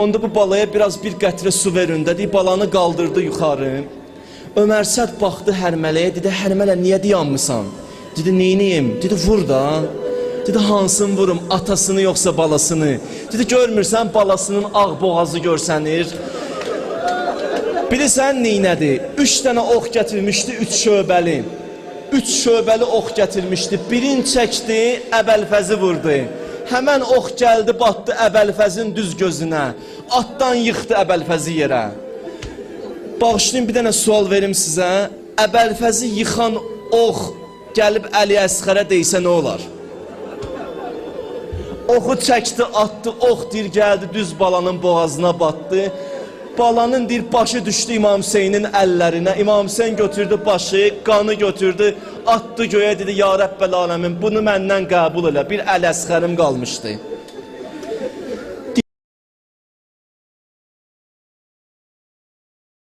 Onda bu balaya biraz bir qətrə su verin dedi, balanı qaldırdı yuxarı. Ömər Sərd baxdı Hərmələyə, dedi, Hərmələ niyə dayanmısan? Dedi, neyniyim? Dedi, vur da. Dedi, hansını vurum, atasını yoxsa balasını? Dedi, görmürsən balasının ağ boğazı görsənir. Bilirsən neynədir? 3 dənə ox gətirmişdi, 3 şöbəli. 3 şöbəli ox gətirmişdi, birini çəkdi, Əbəlfəzi vurdu. Həmən ox gəldi, batdı Əbəlfəzin düz gözünə. Atdan yıxdı Əbəlfəzi yerə. Bağışlayın, bir dənə sual verim sizə. Əbəlfəzi yıxan ox gəlib Əli Əsxərə deysə nə olar? Oxu çəkdi, atdı, ox dir gəldi, düz balanın boğazına batdı. Balanın dir başı düşdü İmam Hüseynin əllərinə. İmam Hüseyin götürdü başı, qanı götürdü, atdı göyə, dedi, ya Rəbbəl aləmin, bunu məndən qəbul elə, bir Əli Əsxərim qalmışdı.